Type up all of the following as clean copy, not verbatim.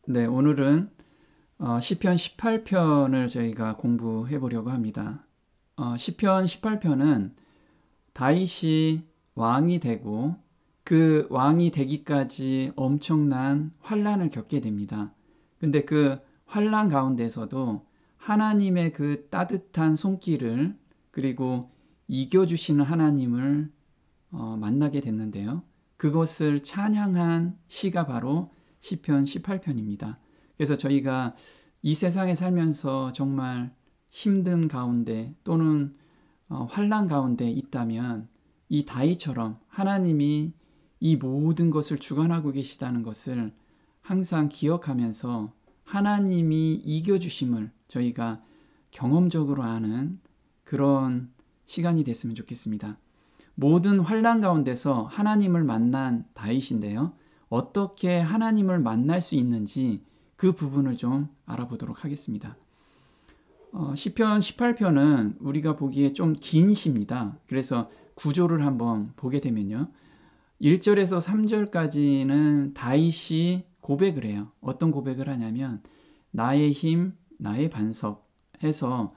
네, 오늘은 시편 18편을 저희가 공부해 보려고 합니다. 시편 18편은 다윗이 왕이 되고 그 왕이 되기까지 엄청난 환난을 겪게 됩니다. 근데 그 환난 가운데서도 하나님의 그 따뜻한 손길을 그리고 이겨주시는 하나님을 만나게 됐는데요. 그것을 찬양한 시가 바로 시편 18편입니다. 그래서 저희가 이 세상에 살면서 정말 힘든 가운데 또는 환난 가운데 있다면 이 다윗처럼 하나님이 이 모든 것을 주관하고 계시다는 것을 항상 기억하면서 하나님이 이겨주심을 저희가 경험적으로 아는 그런 시간이 됐으면 좋겠습니다. 모든 환난 가운데서 하나님을 만난 다윗인데요. 어떻게 하나님을 만날 수 있는지 그 부분을 좀 알아보도록 하겠습니다. 시편 18편은 우리가 보기에 좀 긴 시입니다. 그래서 구조를 한번 보게 되면요. 1절에서 3절까지는 다윗이 고백을 해요. 어떤 고백을 하냐면 나의 힘, 나의 반석 해서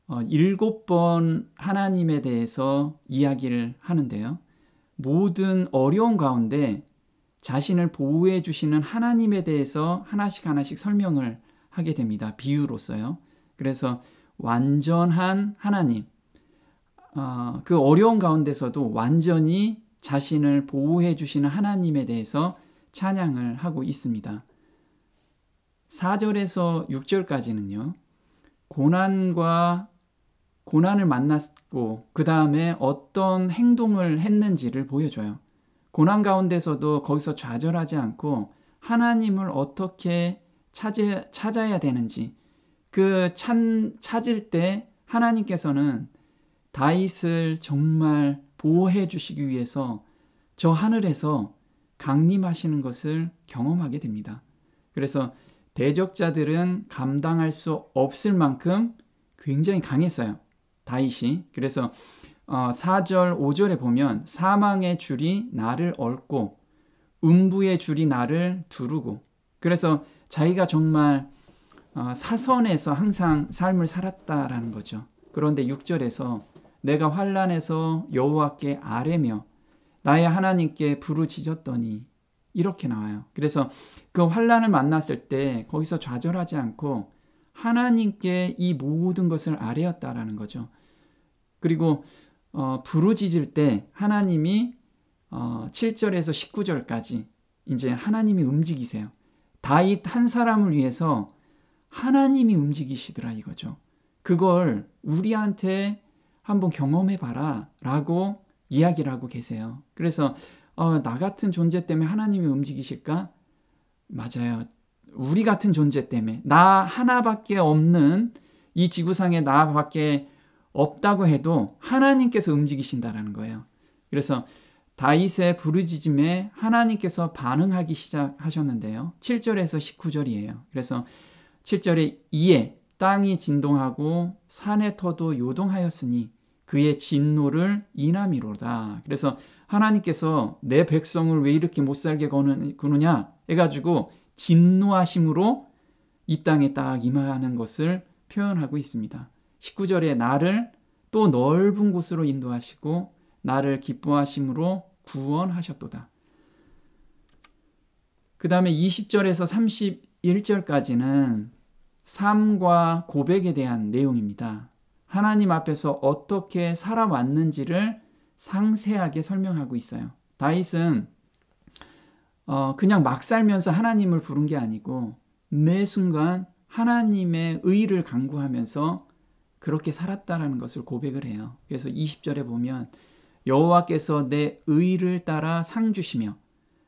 7번 하나님에 대해서 이야기를 하는데요. 모든 어려운 가운데 자신을 보호해 주시는 하나님에 대해서 하나씩 설명을 하게 됩니다. 비유로서요. 그래서 완전한 하나님, 그 어려운 가운데서도 완전히 자신을 보호해 주시는 하나님에 대해서 찬양을 하고 있습니다. 4절에서 6절까지는요. 고난을 만났고 그 다음에 어떤 행동을 했는지를 보여줘요. 고난 가운데서도 거기서 좌절하지 않고 하나님을 어떻게 찾아야 되는지 찾을 때 하나님께서는 다윗을 정말 보호해 주시기 위해서 저 하늘에서 강림하시는 것을 경험하게 됩니다. 그래서 대적자들은 감당할 수 없을 만큼 굉장히 강했어요. 다윗이. 그래서 4절, 5절에 보면 사망의 줄이 나를 얽고 음부의 줄이 나를 두르고 그래서 자기가 정말 사선에서 항상 삶을 살았다라는 거죠. 그런데 6절에서 내가 환난에서 여호와께 아뢰며 나의 하나님께 부르짖었더니 이렇게 나와요. 그래서 그 환난을 만났을 때 거기서 좌절하지 않고 하나님께 이 모든 것을 아뢰었다라는 거죠. 그리고 부르짖을 때 하나님이 7절에서 19절까지 이제 하나님이 움직이세요. 다윗 한 사람을 위해서 하나님이 움직이시더라 이거죠. 그걸 우리한테 한번 경험해봐라 라고 이야기를 하고 계세요. 그래서 나 같은 존재 때문에 하나님이 움직이실까? 맞아요. 우리 같은 존재 때문에 나 하나밖에 없는 이 지구상에 나밖에 없다고 해도 하나님께서 움직이신다라는 거예요. 그래서 다윗의 부르짖음에 하나님께서 반응하기 시작하셨는데요. 7절에서 19절이에요. 그래서 7절에 이에 땅이 진동하고 산의 터도 요동하였으니 그의 진노를 인함이로다. 그래서 하나님께서 내 백성을 왜 이렇게 못살게 구느냐 해가지고 진노하심으로 이 땅에 딱 임하는 것을 표현하고 있습니다. 19절에 나를 또 넓은 곳으로 인도하시고 나를 기뻐하심으로 구원하셨도다. 그 다음에 20절에서 31절까지는 삶과 고백에 대한 내용입니다. 하나님 앞에서 어떻게 살아왔는지를 상세하게 설명하고 있어요. 다윗은 그냥 막 살면서 하나님을 부른 게 아니고 매 순간 하나님의 의를 간구하면서 그렇게 살았다라는 것을 고백을 해요. 그래서 20절에 보면 여호와께서 내 의를 따라 상 주시며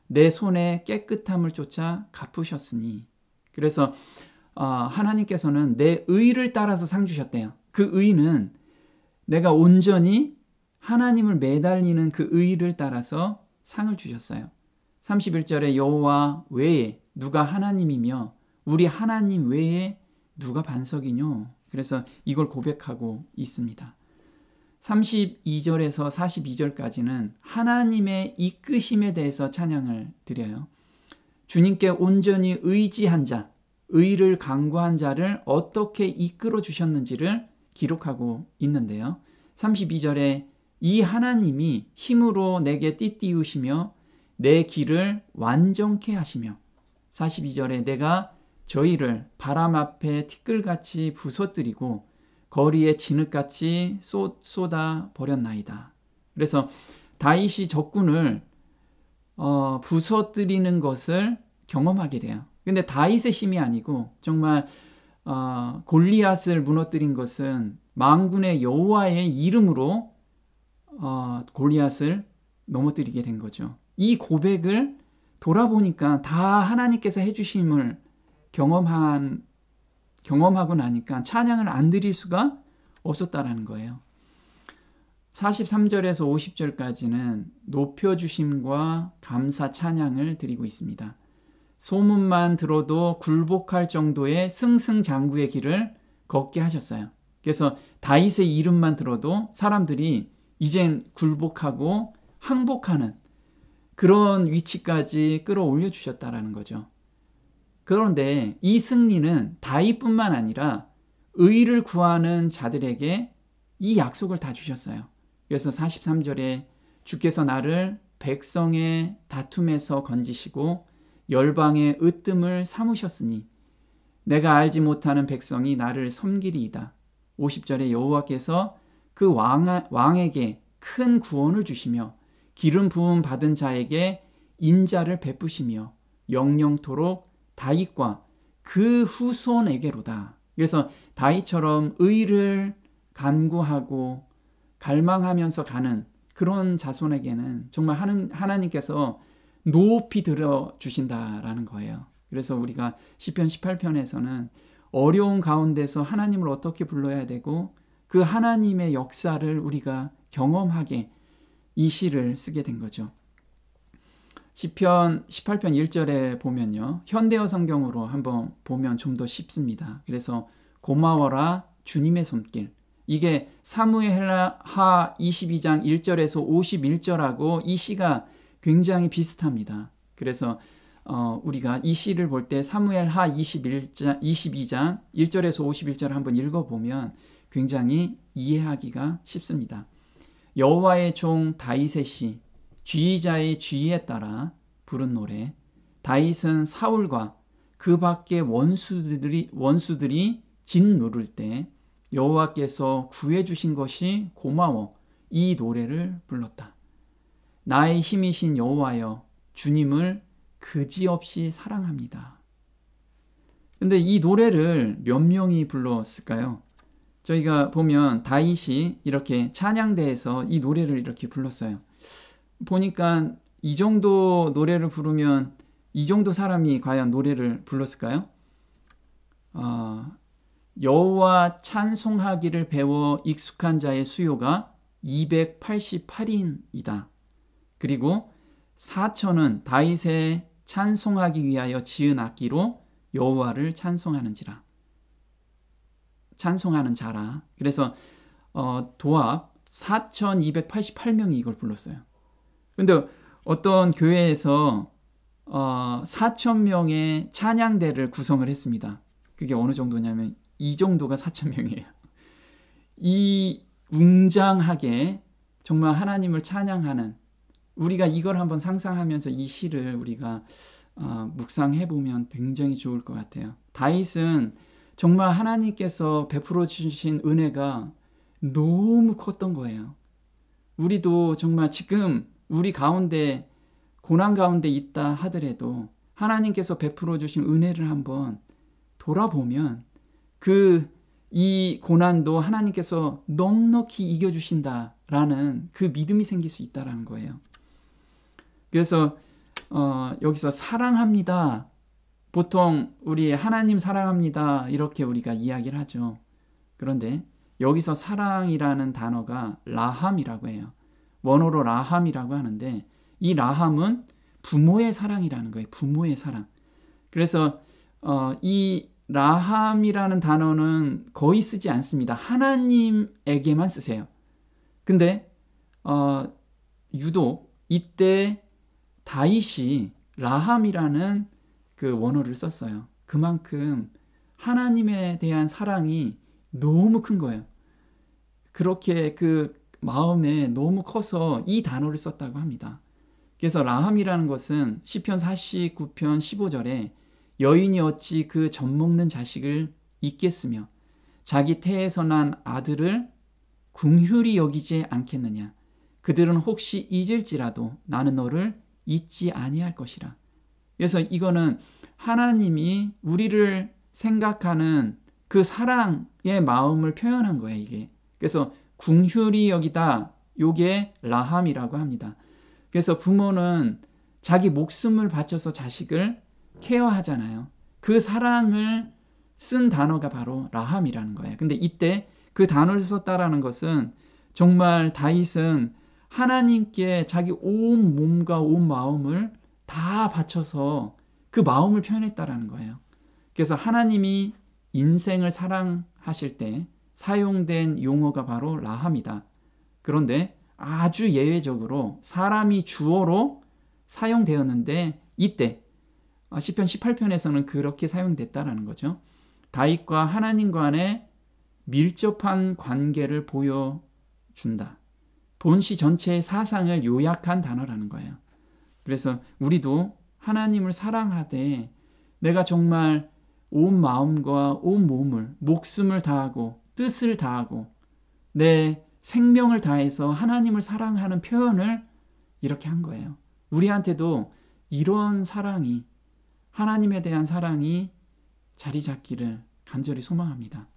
내 손에 깨끗함을 쫓아 갚으셨으니 그래서 하나님께서는 내 의를 따라서 상 주셨대요. 그 의는 내가 온전히 하나님을 매달리는 그 의를 따라서 상을 주셨어요. 31절에 여호와 외에 누가 하나님이며 우리 하나님 외에 누가 반석이뇨. 그래서 이걸 고백하고 있습니다. 32절에서 42절까지는 하나님의 이끄심에 대해서 찬양을 드려요. 주님께 온전히 의지한 자, 의를 강구한 자를 어떻게 이끌어 주셨는지를 기록하고 있는데요. 32절에 이 하나님이 힘으로 내게 띠띠우시며 내 길을 완전케 하시며 42절에 내가 저희를 바람 앞에 티끌같이 부서뜨리고 거리에 진흙같이 쏟아 버렸나이다. 그래서 다윗이 적군을 부서뜨리는 것을 경험하게 돼요. 근데 다윗의 힘이 아니고 정말 골리앗을 무너뜨린 것은 만군의 여호와의 이름으로 골리앗을 넘어뜨리게 된 거죠. 이 고백을 돌아보니까 다 하나님께서 해주심을 경험하고 나니까 찬양을 안 드릴 수가 없었다라는 거예요. 43절에서 50절까지는 높여주심과 감사 찬양을 드리고 있습니다. 소문만 들어도 굴복할 정도의 승승장구의 길을 걷게 하셨어요. 그래서 다윗의 이름만 들어도 사람들이 이젠 굴복하고 항복하는 그런 위치까지 끌어올려 주셨다라는 거죠. 그런데 이 승리는 다윗뿐만 아니라 의를 구하는 자들에게 이 약속을 다 주셨어요. 그래서 43절에 주께서 나를 백성의 다툼에서 건지시고 열방의 으뜸을 삼으셨으니 내가 알지 못하는 백성이 나를 섬기리이다. 50절에 여호와께서 그 왕에게 큰 구원을 주시며 기름 부음 받은 자에게 인자를 베푸시며 영영토록 다윗과 그 후손에게로다. 그래서 다윗처럼 의를 간구하고 갈망하면서 가는 그런 자손에게는 정말 하나님께서 높이 들어주신다라는 거예요. 그래서 우리가 시편 18편에서는 어려운 가운데서 하나님을 어떻게 불러야 되고 그 하나님의 역사를 우리가 경험하게 이 시를 쓰게 된 거죠. 시편 18편 1절에 보면요. 현대어 성경으로 한번 보면 좀 더 쉽습니다. 그래서 고마워라 주님의 손길. 이게 사무엘하 22장 1절에서 51절하고 이 시가 굉장히 비슷합니다. 그래서 우리가 이 시를 볼 때 사무엘하 22장 1절에서 51절 한번 읽어보면 굉장히 이해하기가 쉽습니다. 여호와의 종 다윗의 시, 지휘자의 지휘에 따라 부른 노래. 다윗은 사울과 그 밖의 원수들이 짓누를 때 여호와께서 구해주신 것이 고마워 이 노래를 불렀다. 나의 힘이신 여호와여 주님을 그지없이 사랑합니다. 근데 이 노래를 몇 명이 불렀을까요? 저희가 보면 다윗이 이렇게 찬양대에서 이 노래를 이렇게 불렀어요. 보니까 이 정도 노래를 부르면 이 정도 사람이 과연 노래를 불렀을까요? 여호와 찬송하기를 배워 익숙한 자의 수요가 288인이다. 그리고 4천은 다윗의 찬송하기 위하여 지은 악기로 여호와를 찬송하는지라. 찬송하는 자라. 그래서 도합 4,288명이 이걸 불렀어요. 근데 어떤 교회에서 4,000명의 찬양대를 구성을 했습니다. 그게 어느 정도냐면 이 정도가 4,000명이에요. 이 웅장하게 정말 하나님을 찬양하는, 우리가 이걸 한번 상상하면서 이 시를 우리가 묵상해보면 굉장히 좋을 것 같아요. 다윗은 정말 하나님께서 베풀어 주신 은혜가 너무 컸던 거예요. 우리도 정말 지금 우리 가운데 고난 가운데 있다 하더라도 하나님께서 베풀어 주신 은혜를 한번 돌아보면 이 고난도 하나님께서 넉넉히 이겨주신다라는 그 믿음이 생길 수 있다는 거예요. 그래서 여기서 사랑합니다. 보통 우리 하나님 사랑합니다 이렇게 우리가 이야기를 하죠. 그런데 여기서 사랑이라는 단어가 라함이라고 해요. 원어로 라함이라고 하는데 이 라함은 부모의 사랑이라는 거예요. 부모의 사랑. 그래서 이 라함이라는 단어는 거의 쓰지 않습니다. 하나님에게만 쓰세요. 근데 유독 이때 다윗이 라함이라는 그 원어를 썼어요. 그만큼 하나님에 대한 사랑이 너무 큰 거예요. 그렇게 그 마음에 너무 커서 이 단어를 썼다고 합니다. 그래서 라함이라는 것은 시편 49편 15절에 여인이 어찌 그 젖먹는 자식을 잊겠으며 자기 태에서 난 아들을 궁휼히 여기지 않겠느냐. 그들은 혹시 잊을지라도 나는 너를 잊지 아니할 것이라. 그래서 이거는 하나님이 우리를 생각하는 그 사랑의 마음을 표현한 거예요, 이게. 그래서 궁휼히 여기다, 요게 라함이라고 합니다. 그래서 부모는 자기 목숨을 바쳐서 자식을 케어하잖아요. 그 사랑을 쓴 단어가 바로 라함이라는 거예요. 근데 이때 그 단어를 썼다라는 것은 정말 다윗은 하나님께 자기 온 몸과 온 마음을 다 바쳐서 그 마음을 표현했다라는 거예요. 그래서 하나님이 인생을 사랑하실 때 사용된 용어가 바로 라함이다. 그런데 아주 예외적으로 사람이 주어로 사용되었는데 이때 시편 18편에서는 그렇게 사용됐다라는 거죠. 다윗과 하나님 간의 밀접한 관계를 보여준다. 본시 전체의 사상을 요약한 단어라는 거예요. 그래서 우리도 하나님을 사랑하되 내가 정말 온 마음과 온 몸을, 목숨을 다하고 뜻을 다하고 내 생명을 다해서 하나님을 사랑하는 표현을 이렇게 한 거예요. 우리한테도 이런 사랑이, 하나님에 대한 사랑이 자리 잡기를 간절히 소망합니다.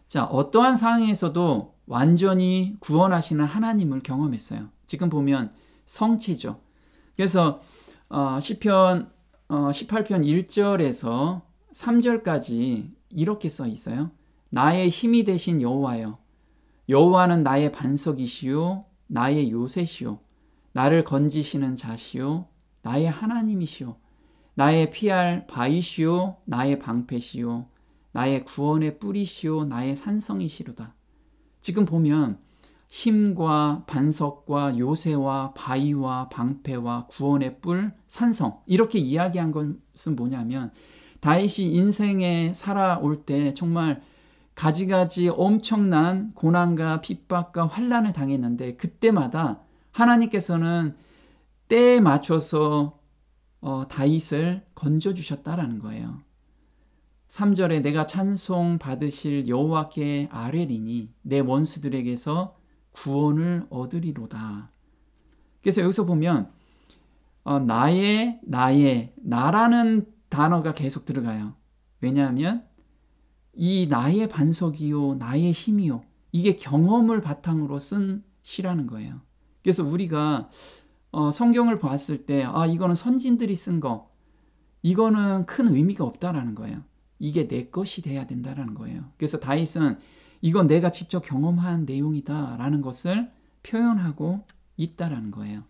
자, 어떠한 상황에서도 완전히 구원하시는 하나님을 경험했어요. 지금 보면 성체죠. 그래서 시편 18편 1절에서 3절까지 이렇게 써 있어요. 나의 힘이 되신 여호와여, 여호와는 나의 반석이시요 나의 요새시요 나를 건지시는 자시요 나의 하나님이시요 나의 피할 바위시요 나의 방패시요 나의 구원의 뿌리시요 나의 산성이시로다. 지금 보면 힘과 반석과 요새와 바위와 방패와 구원의 뿔, 산성 이렇게 이야기한 것은 뭐냐면 다윗이 인생에 살아올 때 정말 가지가지 엄청난 고난과 핍박과 환난을 당했는데 그때마다 하나님께서는 때에 맞춰서 다윗을 건져주셨다라는 거예요. 3절에 내가 찬송 받으실 여호와께 아뢰리니 내 원수들에게서 구원을 얻으리로다. 그래서 여기서 보면 나라는 단어가 계속 들어가요. 왜냐하면 이 나의 반석이요 나의 힘이요 이게 경험을 바탕으로 쓴 시라는 거예요. 그래서 우리가 성경을 봤을 때 이거는 선진들이 쓴 거, 이거는 큰 의미가 없다라는 거예요. 이게 내 것이 돼야 된다라는 거예요. 그래서 다윗은 이건 내가 직접 경험한 내용이다라는 것을 표현하고 있다라는 거예요.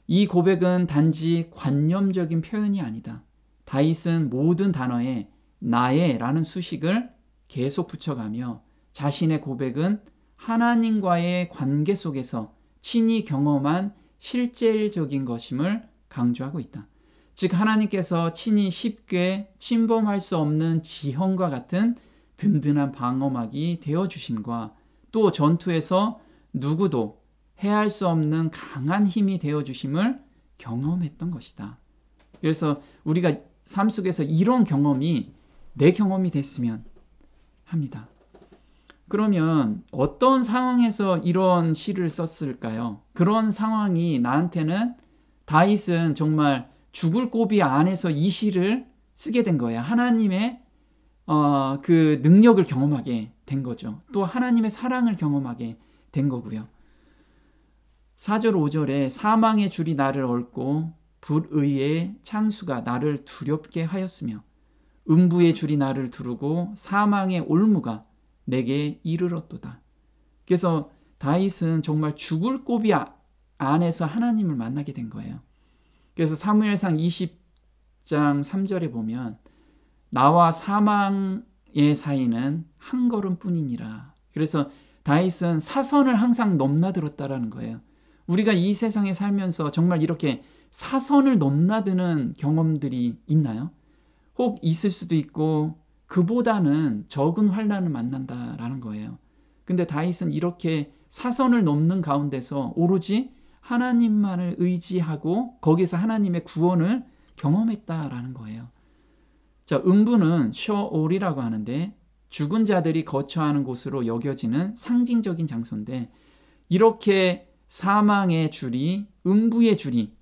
이 고백은 단지 관념적인 표현이 아니다. 다윗은 모든 단어에 나의라는 수식을 계속 붙여가며 자신의 고백은 하나님과의 관계 속에서 친히 경험한 실제적인 것임을 강조하고 있다. 즉 하나님께서 친히 쉽게 침범할 수 없는 지형과 같은 든든한 방어막이 되어주심과 또 전투에서 누구도 해할 수 없는 강한 힘이 되어주심을 경험했던 것이다. 그래서 우리가 삶 속에서 이런 경험이 내 경험이 됐으면 합니다. 그러면 어떤 상황에서 이런 시를 썼을까요? 그런 상황이 나한테는 다윗은 정말 죽을 고비 안에서 이 시를 쓰게 된 거예요. 하나님의 그 능력을 경험하게 된 거죠. 또 하나님의 사랑을 경험하게 된 거고요. 4절 5절에 사망의 줄이 나를 얽고 불의의 창수가 나를 두렵게 하였으며 음부의 줄이 나를 두르고 사망의 올무가 내게 이르렀도다. 그래서 다윗은 정말 죽을 고비 안에서 하나님을 만나게 된 거예요. 그래서 사무엘상 20장 3절에 보면 나와 사망의 사이는 한 걸음뿐이니라. 그래서 다윗은 사선을 항상 넘나들었다라는 거예요. 우리가 이 세상에 살면서 정말 이렇게 사선을 넘나드는 경험들이 있나요? 혹 있을 수도 있고 그보다는 적은 환난을 만난다라는 거예요. 근데 다윗은 이렇게 사선을 넘는 가운데서 오로지 하나님만을 의지하고 거기서 하나님의 구원을 경험했다라는 거예요. 자, 음부는 셔올이라고 하는데 죽은 자들이 거처하는 곳으로 여겨지는 상징적인 장소인데, 이렇게 사망의 줄이, 음부의 줄이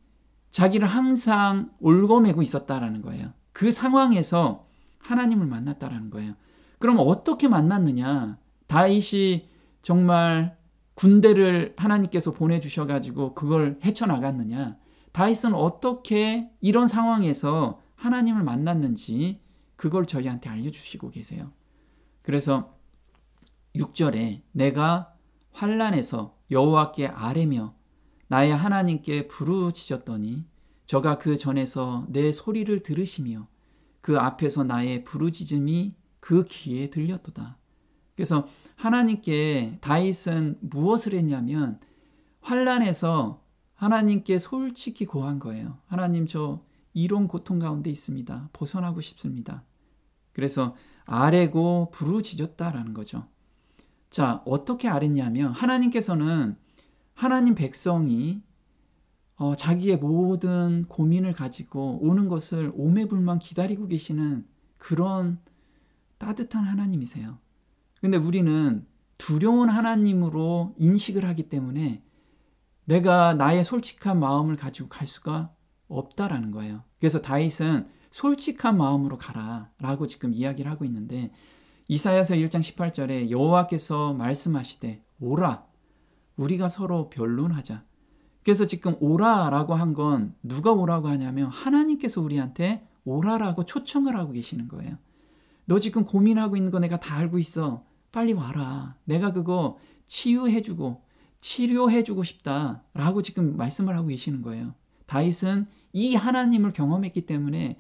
자기를 항상 올거매고 있었다라는 거예요. 그 상황에서 하나님을 만났다라는 거예요. 그럼 어떻게 만났느냐? 다윗이 정말 군대를 하나님께서 보내주셔가지고 그걸 헤쳐나갔느냐? 다윗은 어떻게 이런 상황에서 하나님을 만났는지 그걸 저희한테 알려주시고 계세요. 그래서 6절에 내가 환난에서 여호와께 아뢰며 나의 하나님께 부르짖었더니 저가 그 전에서 내 소리를 들으시며 그 앞에서 나의 부르짖음이 그 귀에 들렸도다. 그래서 하나님께 다윗은 무엇을 했냐면 환난에서 하나님께 솔직히 고한 거예요. 하나님, 저 이런 고통 가운데 있습니다. 벗어나고 싶습니다. 그래서 아뢰고 부르짖었다라는 거죠. 자, 어떻게 아뢰냐면 하나님께서는 하나님 백성이 자기의 모든 고민을 가지고 오는 것을 오매불만 기다리고 계시는 그런 따뜻한 하나님이세요. 근데 우리는 두려운 하나님으로 인식을 하기 때문에 내가 나의 솔직한 마음을 가지고 갈 수가 없다라는 거예요. 그래서 다윗은 솔직한 마음으로 가라 라고 지금 이야기를 하고 있는데, 이사야서 1장 18절에 여호와께서 말씀하시되 오라 우리가 서로 변론하자. 그래서 지금 오라라고 한 건 누가 오라고 하냐면 하나님께서 우리한테 오라라고 초청을 하고 계시는 거예요. 너 지금 고민하고 있는 거 내가 다 알고 있어. 빨리 와라. 내가 그거 치유해주고 치료해주고 싶다라고 지금 말씀을 하고 계시는 거예요. 다윗은 이 하나님을 경험했기 때문에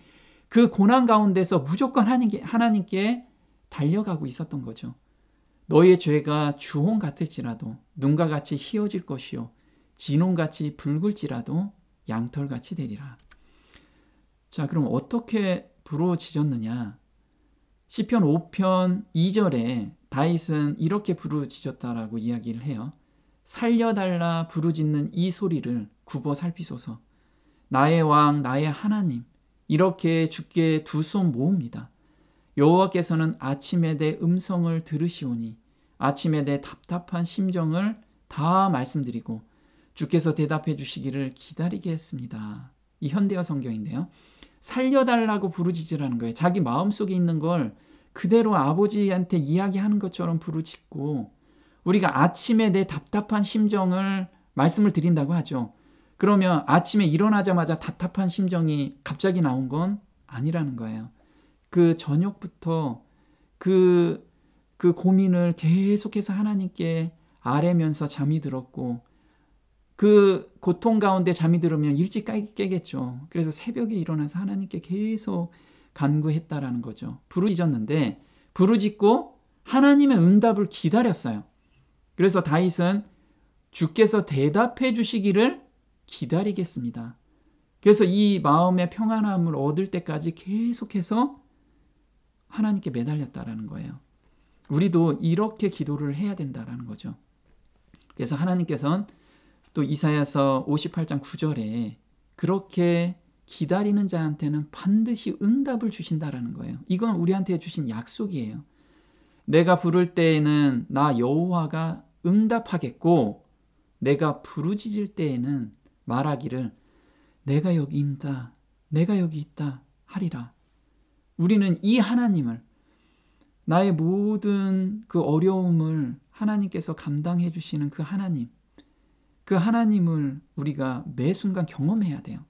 그 고난 가운데서 무조건 하나님께 달려가고 있었던 거죠. 너의 죄가 주홍 같을지라도 눈과 같이 희어질 것이요 진홍같이 붉을지라도 양털같이 되리라. 자, 그럼 어떻게 부르짖었느냐? 시편 5편 2절에 다윗은 이렇게 부르짖었다라고 이야기를 해요. 살려달라 부르짖는 이 소리를 굽어 살피소서. 나의 왕 나의 하나님, 이렇게 주께 두 손 모읍니다. 여호와께서는 아침에 내 음성을 들으시오니 아침에 내 답답한 심정을 다 말씀드리고 주께서 대답해 주시기를 기다리게 했습니다. 이 현대어 성경인데요. 살려달라고 부르짖으라는 거예요. 자기 마음속에 있는 걸 그대로 아버지한테 이야기하는 것처럼 부르짖고, 우리가 아침에 내 답답한 심정을 말씀을 드린다고 하죠. 그러면 아침에 일어나자마자 답답한 심정이 갑자기 나온 건 아니라는 거예요. 그 저녁부터 그 고민을 계속해서 하나님께 아뢰면서 잠이 들었고, 그 고통 가운데 잠이 들으면 일찍 깨겠죠. 그래서 새벽에 일어나서 하나님께 계속 간구했다라는 거죠. 부르짖었는데 부르짖고 하나님의 응답을 기다렸어요. 그래서 다윗은 주께서 대답해 주시기를 기다리겠습니다. 그래서 이 마음의 평안함을 얻을 때까지 계속해서 하나님께 매달렸다라는 거예요. 우리도 이렇게 기도를 해야 된다라는 거죠. 그래서 하나님께서는 또 이사야서 58장 9절에 그렇게 기다리는 자한테는 반드시 응답을 주신다라는 거예요. 이건 우리한테 주신 약속이에요. 내가 부를 때에는 나 여호와가 응답하겠고 내가 부르짖을 때에는 말하기를 내가 여기 있다, 내가 여기 있다 하리라. 우리는 이 하나님을, 나의 모든 그 어려움을 하나님께서 감당해 주시는 그 하나님을 우리가 매 순간 경험해야 돼요.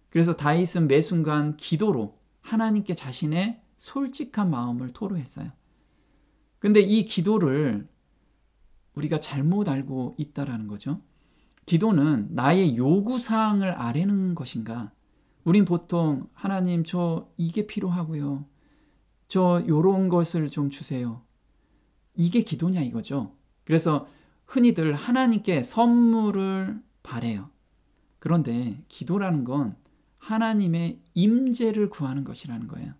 그래서 다윗은 매 순간 기도로 하나님께 자신의 솔직한 마음을 토로했어요. 근데 이 기도를 우리가 잘못 알고 있다라는 거죠. 기도는 나의 요구사항을 아뢰는 것인가? 우린 보통 하나님 저 이게 필요하고요. 저 요런 것을 좀 주세요. 이게 기도냐 이거죠. 그래서 흔히들 하나님께 선물을 바래요. 그런데 기도라는 건 하나님의 임재를 구하는 것이라는 거예요.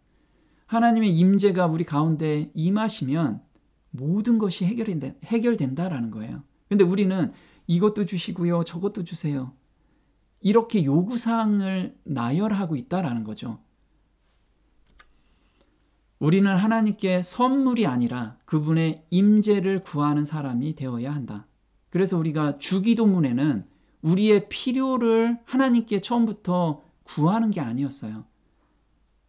하나님의 임재가 우리 가운데 임하시면 모든 것이 해결된다라는 거예요. 근데 우리는 이것도 주시고요, 저것도 주세요, 이렇게 요구사항을 나열하고 있다라는 거죠. 우리는 하나님께 선물이 아니라 그분의 임재를 구하는 사람이 되어야 한다. 그래서 우리가 주기도문에는 우리의 필요를 하나님께 처음부터 구하는 게 아니었어요.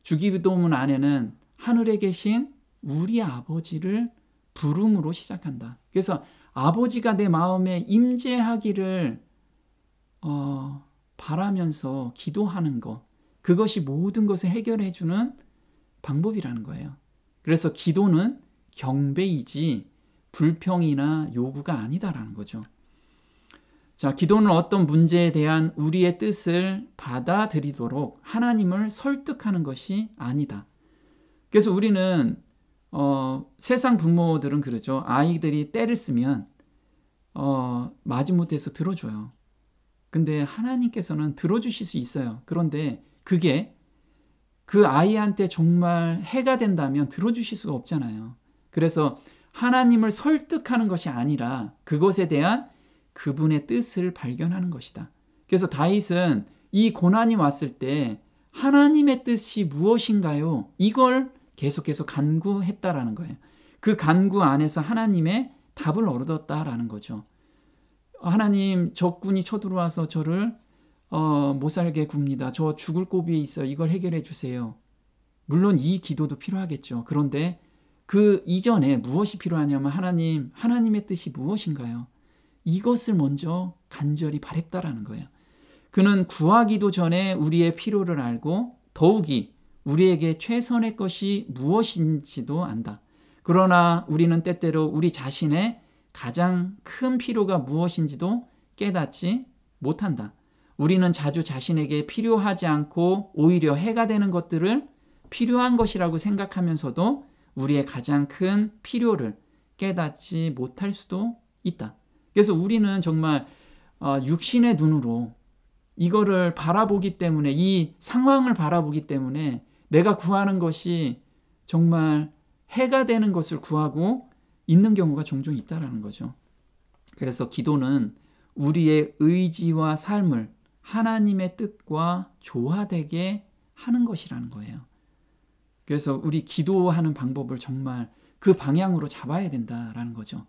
주기도문 안에는 하늘에 계신 우리 아버지를 부름으로 시작한다. 그래서 아버지가 내 마음에 임재하기를 바라면서 기도하는 것, 그것이 모든 것을 해결해 주는 방법이라는 거예요. 그래서 기도는 경배이지 불평이나 요구가 아니다라는 거죠. 자, 기도는 어떤 문제에 대한 우리의 뜻을 받아들이도록 하나님을 설득하는 것이 아니다. 그래서 우리는 세상 부모들은 그러죠. 아이들이 때를 쓰면 마지못해서 들어줘요. 근데 하나님께서는 들어주실 수 있어요. 그런데 그게 그 아이한테 정말 해가 된다면 들어주실 수가 없잖아요. 그래서 하나님을 설득하는 것이 아니라 그것에 대한 그분의 뜻을 발견하는 것이다. 그래서 다윗은 이 고난이 왔을 때 하나님의 뜻이 무엇인가요? 이걸 계속해서 간구했다라는 거예요. 그 간구 안에서 하나님의 답을 얻었다라는 거죠. 하나님, 적군이 쳐들어와서 저를 못 살게 굽니다. 저 죽을 고비에 있어. 이걸 해결해 주세요. 물론 이 기도도 필요하겠죠. 그런데 그 이전에 무엇이 필요하냐면 하나님의 뜻이 무엇인가요? 이것을 먼저 간절히 바랬다라는 거예요. 그는 구하기도 전에 우리의 필요를 알고 더욱이 우리에게 최선의 것이 무엇인지도 안다. 그러나 우리는 때때로 우리 자신의 가장 큰 필요가 무엇인지도 깨닫지 못한다. 우리는 자주 자신에게 필요하지 않고 오히려 해가 되는 것들을 필요한 것이라고 생각하면서도 우리의 가장 큰 필요를 깨닫지 못할 수도 있다. 그래서 우리는 정말 육신의 눈으로 이거를 바라보기 때문에, 이 상황을 바라보기 때문에 내가 구하는 것이 정말 해가 되는 것을 구하고 있는 경우가 종종 있다라는 거죠. 그래서 기도는 우리의 의지와 삶을 하나님의 뜻과 조화되게 하는 것이라는 거예요. 그래서 우리 기도하는 방법을 정말 그 방향으로 잡아야 된다라는 거죠.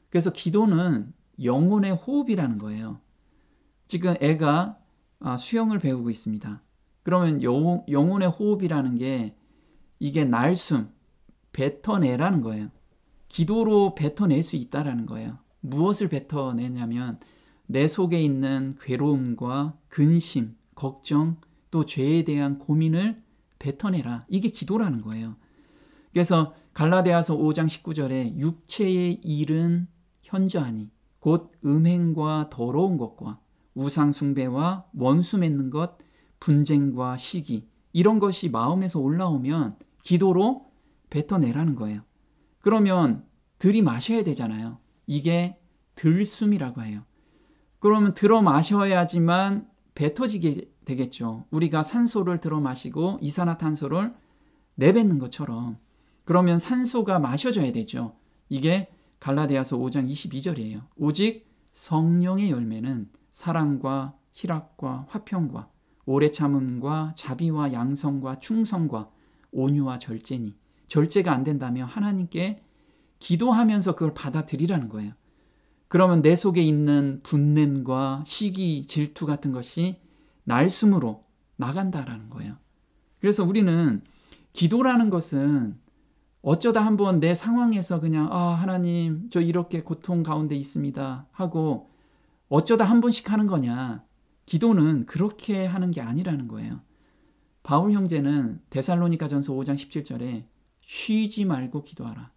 그래서 기도는 영혼의 호흡이라는 거예요. 지금 애가 수영을 배우고 있습니다. 그러면 영혼의 호흡이라는 게 이게 날숨, 뱉어내라는 거예요. 기도로 뱉어낼 수 있다라는 거예요. 무엇을 뱉어내냐면 내 속에 있는 괴로움과 근심, 걱정, 또 죄에 대한 고민을 뱉어내라. 이게 기도라는 거예요. 그래서 갈라디아서 5장 19절에 육체의 일은 현저하니 곧 음행과 더러운 것과 우상 숭배와 원수 맺는 것, 분쟁과 시기, 이런 것이 마음에서 올라오면 기도로 뱉어내라는 거예요. 그러면 들이마셔야 되잖아요. 이게 들숨이라고 해요. 그러면 들어 마셔야지만 뱉어지게 되겠죠. 우리가 산소를 들어 마시고 이산화탄소를 내뱉는 것처럼. 그러면 산소가 마셔져야 되죠. 이게 갈라디아서 5장 22절이에요. 오직 성령의 열매는 사랑과 희락과 화평과 오래 참음과 자비와 양성과 충성과 온유와 절제니, 절제가 안 된다면 하나님께 기도하면서 그걸 받아들이라는 거예요. 그러면 내 속에 있는 분냄과 시기, 질투 같은 것이 날숨으로 나간다라는 거예요. 그래서 우리는 기도라는 것은 어쩌다 한번 내 상황에서 그냥 하나님 저 이렇게 고통 가운데 있습니다 하고 어쩌다 한 번씩 하는 거냐. 기도는 그렇게 하는 게 아니라는 거예요. 바울 형제는 데살로니가전서 5장 17절에 쉬지 말고 기도하라.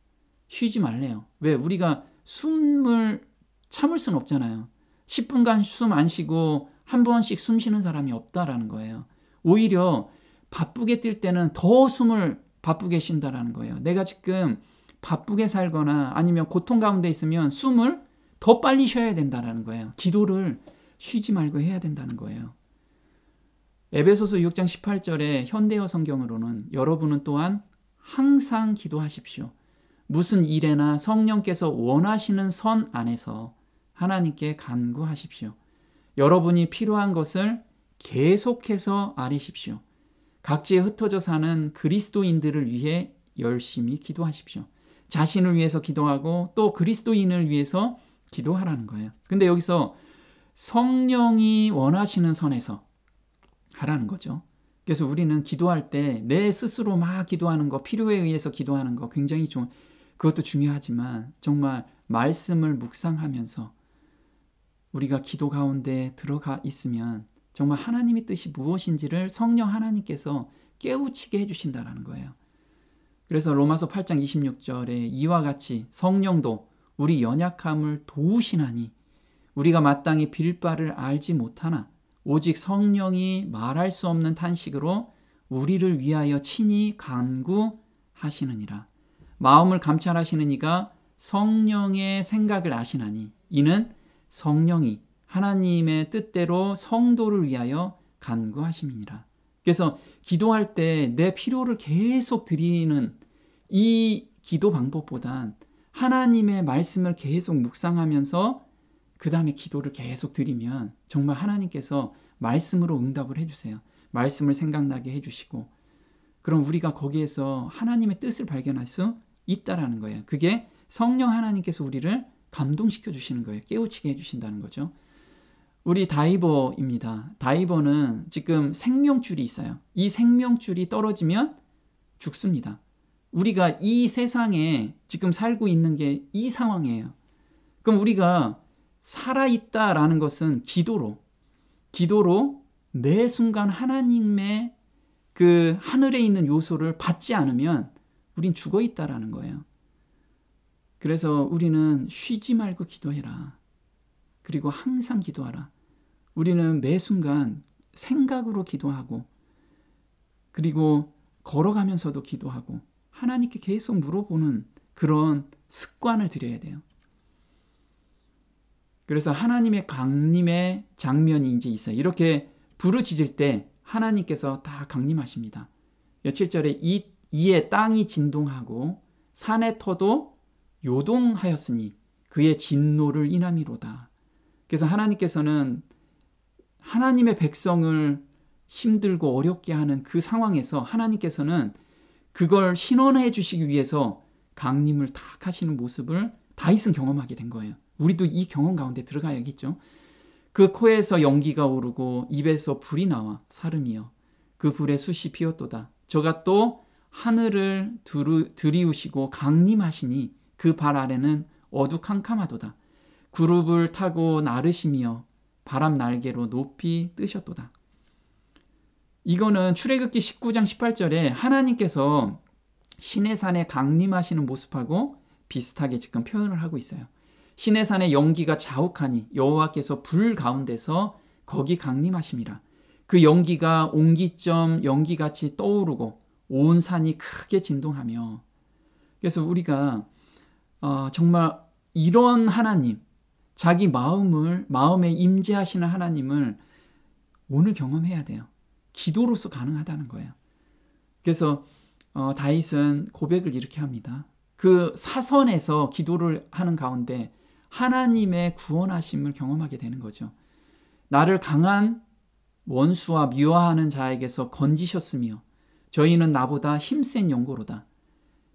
쉬지 말래요. 왜? 우리가 숨을 참을 수는 없잖아요. 10분간 숨 안 쉬고 한 번씩 숨 쉬는 사람이 없다라는 거예요. 오히려 바쁘게 뛸 때는 더 숨을 바쁘게 쉰다라는 거예요. 내가 지금 바쁘게 살거나 아니면 고통 가운데 있으면 숨을 더 빨리 쉬어야 된다라는 거예요. 기도를 쉬지 말고 해야 된다는 거예요. 에베소서 6장 18절에 현대어 성경으로는 여러분은 또한 항상 기도하십시오. 무슨 일에나 성령께서 원하시는 선 안에서 하나님께 간구하십시오. 여러분이 필요한 것을 계속해서 아뢰십시오. 각지에 흩어져 사는 그리스도인들을 위해 열심히 기도하십시오. 자신을 위해서 기도하고 또 그리스도인을 위해서 기도하라는 거예요. 근데 여기서 성령이 원하시는 선에서 하라는 거죠. 그래서 우리는 기도할 때 내 스스로 막 기도하는 거, 필요에 의해서 기도하는 거 굉장히 그것도 중요하지만 정말 말씀을 묵상하면서 우리가 기도 가운데 들어가 있으면 정말 하나님의 뜻이 무엇인지를 성령 하나님께서 깨우치게 해주신다는 거예요. 그래서 로마서 8장 26절에 이와 같이 성령도 우리 연약함을 도우시나니 우리가 마땅히 빌 바를 알지 못하나 오직 성령이 말할 수 없는 탄식으로 우리를 위하여 친히 간구하시느니라. 마음을 감찰하시는 이가 성령의 생각을 아시나니 이는 성령이 하나님의 뜻대로 성도를 위하여 간구하심이니라. 그래서 기도할 때 내 필요를 계속 드리는 이 기도 방법보단 하나님의 말씀을 계속 묵상하면서 그 다음에 기도를 계속 드리면 정말 하나님께서 말씀으로 응답을 해주세요. 말씀을 생각나게 해주시고 그럼 우리가 거기에서 하나님의 뜻을 발견할 수 있다라는 거예요. 그게 성령 하나님께서 우리를 감동시켜 주시는 거예요. 깨우치게 해주신다는 거죠. 우리 다이버입니다. 다이버는 지금 생명줄이 있어요. 이 생명줄이 떨어지면 죽습니다. 우리가 이 세상에 지금 살고 있는 게 이 상황이에요. 그럼 우리가 살아있다라는 것은 기도로 매 순간 하나님의 그 하늘에 있는 요소를 받지 않으면 우린 죽어 있다라는 거예요. 그래서 우리는 쉬지 말고 기도해라. 그리고 항상 기도하라. 우리는 매 순간 생각으로 기도하고 그리고 걸어가면서도 기도하고 하나님께 계속 물어보는 그런 습관을 들여야 돼요. 그래서 하나님의 강림의 장면이 이제 있어요. 이렇게 부르짖을 때 하나님께서 다 강림하십니다. 7절에 이에 땅이 진동하고 산의 터도 요동하였으니 그의 진노를 인함이로다. 그래서 하나님께서는 하나님의 백성을 힘들고 어렵게 하는 그 상황에서 하나님께서는 그걸 신원해 주시기 위해서 강림을 탁 하시는 모습을 다윗은 경험하게 된 거예요. 우리도 이 경험 가운데 들어가야겠죠. 그 코에서 연기가 오르고 입에서 불이 나와 사름이여 그 불에 숯이 피었도다. 저가 또 하늘을 들이우시고 강림하시니 그 발 아래는 어두캄캄하도다. 구룹을 타고 나르시며 바람 날개로 높이 뜨셨도다. 이거는 출애굽기 19장 18절에 하나님께서 시내산에 강림하시는 모습하고 비슷하게 지금 표현을 하고 있어요. 시내산의 연기가 자욱하니 여호와께서 불 가운데서 거기 강림하심이라. 그 연기가 옹기점 연기같이 떠오르고 온 산이 크게 진동하며. 그래서 우리가 정말 이런 하나님, 자기 마음에 임재하시는 하나님을 오늘 경험해야 돼요. 기도로서 가능하다는 거예요. 그래서 다윗은 고백을 이렇게 합니다. 그 사선에서 기도를 하는 가운데 하나님의 구원하심을 경험하게 되는 거죠. 나를 강한 원수와 미워하는 자에게서 건지셨으며 저희는 나보다 힘센 영고로다.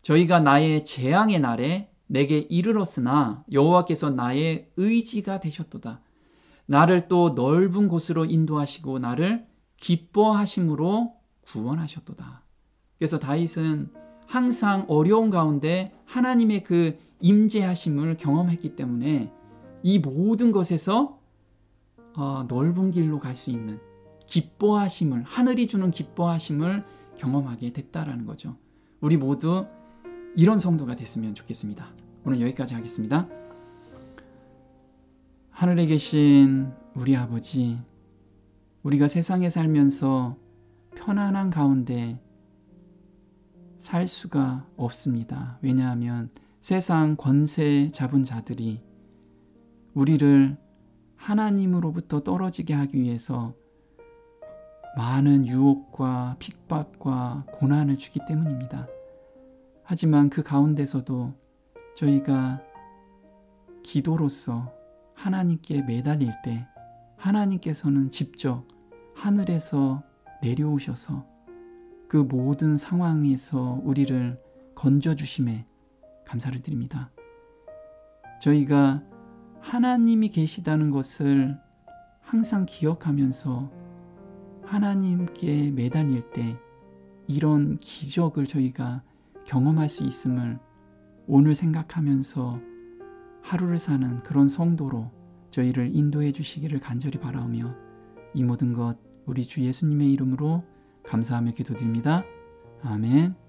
저희가 나의 재앙의 날에 내게 이르렀으나 여호와께서 나의 의지가 되셨도다. 나를 또 넓은 곳으로 인도하시고 나를 기뻐하심으로 구원하셨도다. 그래서 다윗은 항상 어려운 가운데 하나님의 그 임재하심을 경험했기 때문에 이 모든 것에서 넓은 길로 갈 수 있는 기뻐하심을, 하늘이 주는 기뻐하심을 경험하게 됐다라는 거죠. 우리 모두 이런 성도가 됐으면 좋겠습니다. 오늘 여기까지 하겠습니다. 하늘에 계신 우리 아버지, 우리가 세상에 살면서 편안한 가운데 살 수가 없습니다. 왜냐하면 세상 권세 잡은 자들이 우리를 하나님으로부터 떨어지게 하기 위해서 많은 유혹과 핍박과 고난을 주기 때문입니다. 하지만 그 가운데서도 저희가 기도로서 하나님께 매달릴 때 하나님께서는 직접 하늘에서 내려오셔서 그 모든 상황에서 우리를 건져주심에 감사를 드립니다. 저희가 하나님이 계시다는 것을 항상 기억하면서 하나님께 매달릴 때 이런 기적을 저희가 경험할 수 있음을 오늘 생각하면서 하루를 사는 그런 성도로 저희를 인도해 주시기를 간절히 바라오며 이 모든 것 우리 주 예수님의 이름으로 감사하며 기도드립니다. 아멘.